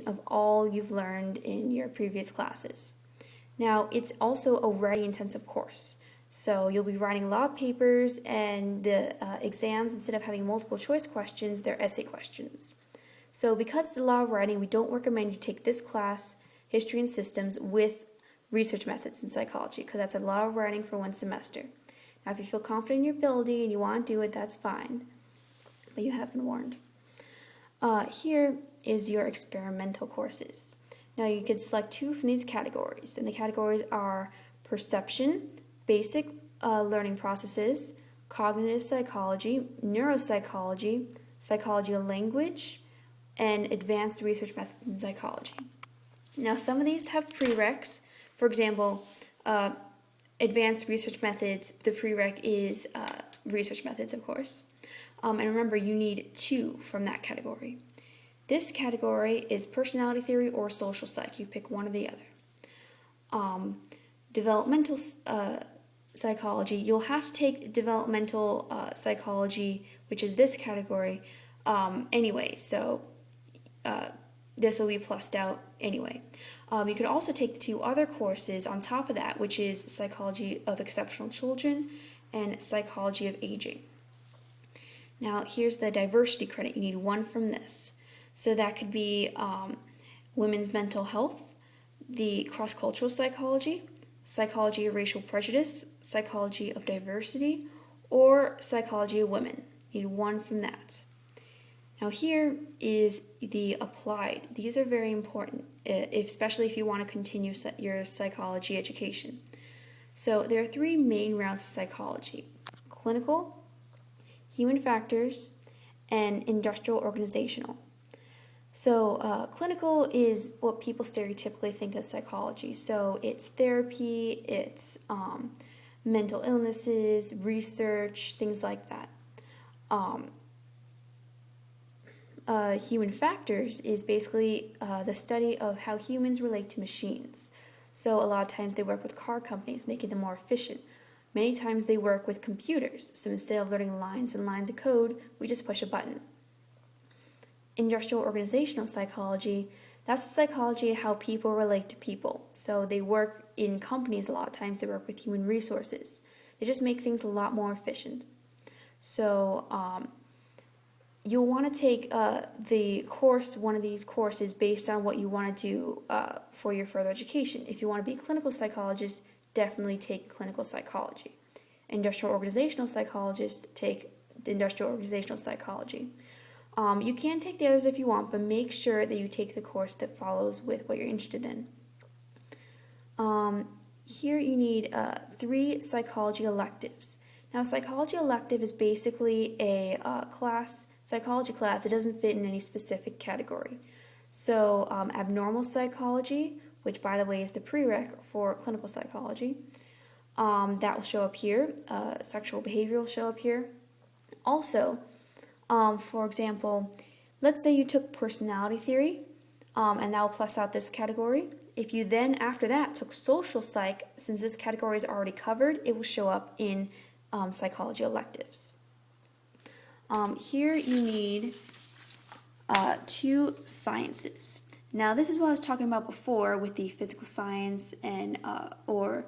of all you've learned in your previous classes. Now, it's also a writing intensive course. So you'll be writing a lot of papers, and the exams, instead of having multiple choice questions, they're essay questions. So because it's a lot of writing, we don't recommend you take this class, History and Systems, with research methods in psychology, because that's a lot of writing for one semester. Now, if you feel confident in your ability and you want to do it, that's fine, but you have been warned. Here is your experimental courses. Now, you can select two from these categories, and the categories are perception, basic learning processes, cognitive psychology, neuropsychology, psychology of language, and advanced research methods in psychology. Now, some of these have prereqs. For example, advanced research methods, the prereq is research methods, of course. And remember, you need 2 from that category. This category is personality theory or social psych. You pick one or the other. Developmental psychology, you'll have to take developmental psychology, which is this category, anyway. So this will be plussed out anyway. You could also take the 2 other courses on top of that, which is psychology of exceptional children and psychology of aging. Now, here's the diversity credit. You need 1 from this. So that could be women's mental health, the cross-cultural psychology, psychology of racial prejudice, psychology of diversity, or psychology of women. You need 1 from that. Now, here is the applied. These are very important, especially if you want to continue your psychology education. So there are 3 main routes of psychology: clinical, human factors, and industrial organizational. So clinical is what people stereotypically think of psychology. So it's therapy, it's mental illnesses, research, things like that. Human factors is basically the study of how humans relate to machines. So a lot of times they work with car companies, making them more efficient. Many times they work with computers, so instead of learning lines and lines of code, we just push a button. Industrial organizational psychology, that's the psychology of how people relate to people. So they work in companies a lot of times, they work with human resources. They just make things a lot more efficient. So you'll want to take one of these courses based on what you want to do for your further education. If you want to be a clinical psychologist, definitely take clinical psychology. Industrial organizational psychologist, take the industrial organizational psychology. You can take the others if you want, but make sure that you take the course that follows with what you're interested in. Here you need 3 psychology electives. Now, psychology elective is basically a psychology class that doesn't fit in any specific category. So abnormal psychology, which by the way is the prereq for clinical psychology, that will show up here. Sexual behavior will show up here. Also, for example, let's say you took personality theory, and that will plus out this category. If you then, after that, took social psych, since this category is already covered, it will show up in psychology electives. Here you need 2 sciences. Now, this is what I was talking about before with the physical science and or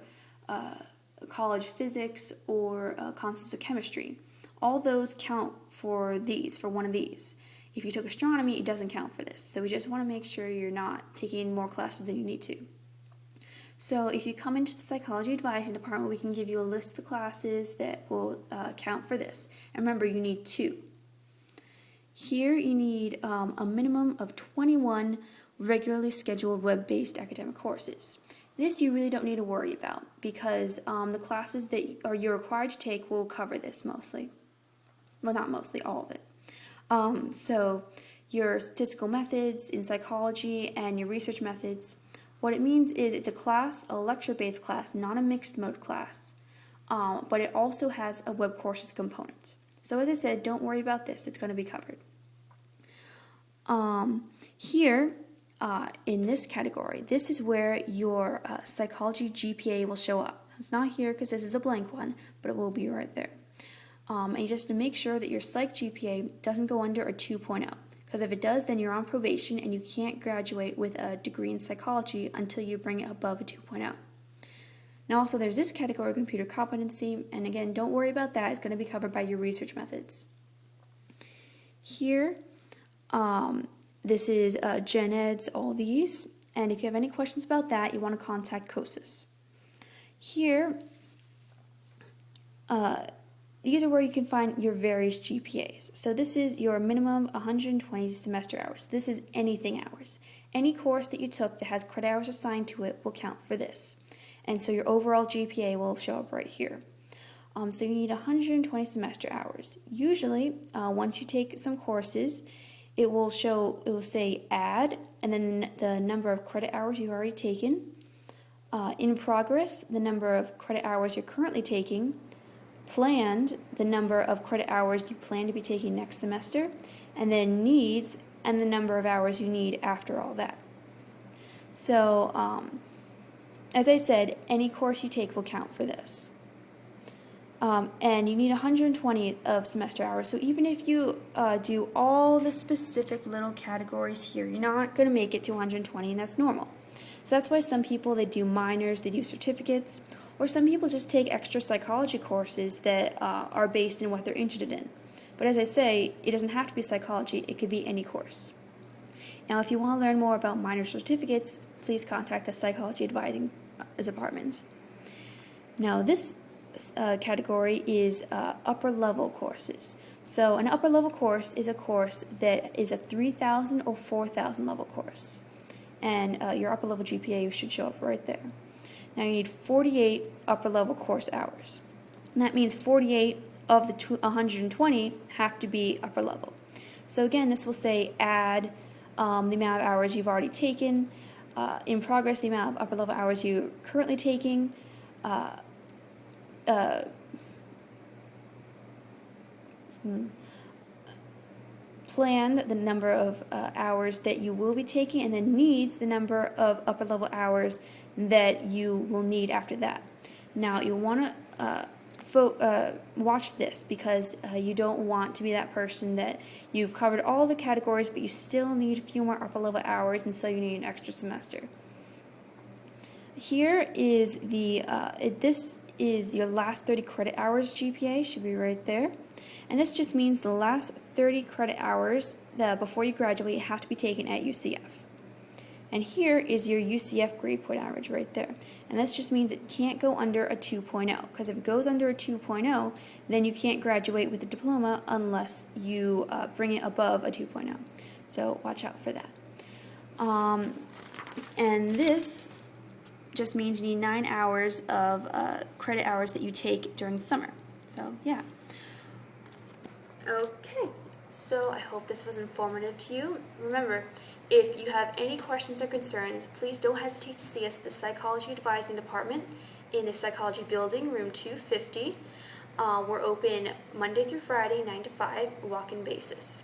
college physics or concepts of chemistry. All those count for one of these. If you took astronomy, it doesn't count for this. So we just want to make sure you're not taking more classes than you need to. So if you come into the psychology advising department, we can give you a list of the classes that will count for this. And remember, you need 2. Here you need a minimum of 21 regularly scheduled web-based academic courses. This you really don't need to worry about because the classes that you're required to take will cover this mostly. Well, not mostly, all of it. So your statistical methods in psychology and your research methods, what it means is it's a class, a lecture-based class, not a mixed mode class, but it also has a web courses component. So as I said, don't worry about this. It's going to be covered. Here, in this category, this is where your psychology GPA will show up. It's not here because this is a blank one, but it will be right there. And just to make sure that your psych GPA doesn't go under a 2.0, because if it does, then you're on probation and you can't graduate with a degree in psychology until you bring it above a 2.0. Now also there's this category, computer competency, and again, don't worry about that. It's going to be covered by your research methods. Here, this is gen eds, all these, and if you have any questions about that, you want to contact COSIS. Here, these are where you can find your various GPAs. So this is your minimum 120 semester hours. This is anything hours. Any course that you took that has credit hours assigned to it will count for this. And so your overall GPA will show up right here. So you need 120 semester hours. Usually, once you take some courses, it will say add, and then the number of credit hours you've already taken. In progress, the number of credit hours you're currently taking. Planned, the number of credit hours you plan to be taking next semester. And then needs, and the number of hours you need after all that. So, as I said, any course you take will count for this. And you need 120 of semester hours. So even if you do all the specific little categories here, you're not going to make it to 120, and that's normal. So that's why some people, they do minors, they do certificates, or some people just take extra psychology courses that are based in what they're interested in. But as I say, it doesn't have to be psychology, it could be any course. Now, if you want to learn more about minor certificates, please contact the Psychology Advising Department. Now, this category is upper level courses. So an upper level course is a course that is a 3,000 or 4,000 level course. And your upper level GPA should show up right there. Now you need 48 upper level course hours. And that means 48 of the 120 have to be upper level. So again, this will say add the amount of hours you've already taken, in progress the amount of upper level hours you're currently taking, planned the number of hours that you will be taking, and then needs the number of upper level hours that you will need after that. Now you want to watch this, because you don't want to be that person that you've covered all the categories but you still need a few more upper level hours and so you need an extra semester. Here is this is your last 30 credit hours GPA, should be right there. And this just means the last 30 credit hours that before you graduate have to be taken at UCF. And here is your UCF grade point average right there. And this just means it can't go under a 2.0, because if it goes under a 2.0, then you can't graduate with a diploma unless you bring it above a 2.0. So watch out for that. And this just means you need 9 hours of credit hours that you take during the summer. So yeah. Okay, so I hope this was informative to you. Remember, if you have any questions or concerns, please don't hesitate to see us at the Psychology Advising Department in the Psychology Building, room 250. We're open Monday through Friday, 9 to 5, walk-in basis.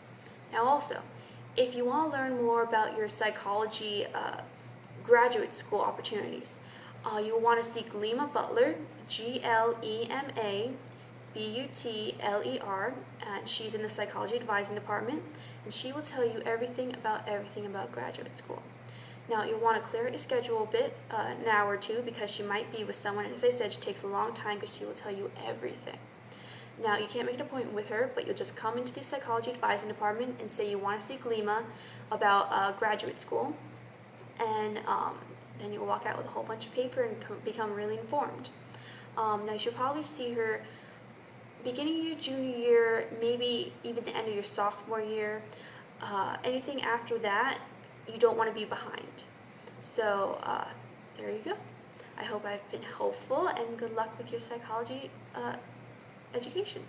Now also, if you want to learn more about your psychology graduate school opportunities, you'll want to seek Lema Butler, GLEMA Butler, and she's in the Psychology Advising Department, and she will tell you everything about graduate school. Now, you'll want to clear your schedule a bit, an hour or two, because she might be with someone, and as I said, she takes a long time because she will tell you everything. Now, you can't make an appointment with her, but you'll just come into the Psychology Advising Department and say you want to seek Lema about graduate school, and then you'll walk out with a whole bunch of paper and become really informed. Now, you should probably see her beginning of your junior year, maybe even the end of your sophomore year. Anything after that, you don't want to be behind. So there you go. I hope I've been helpful, and good luck with your psychology education.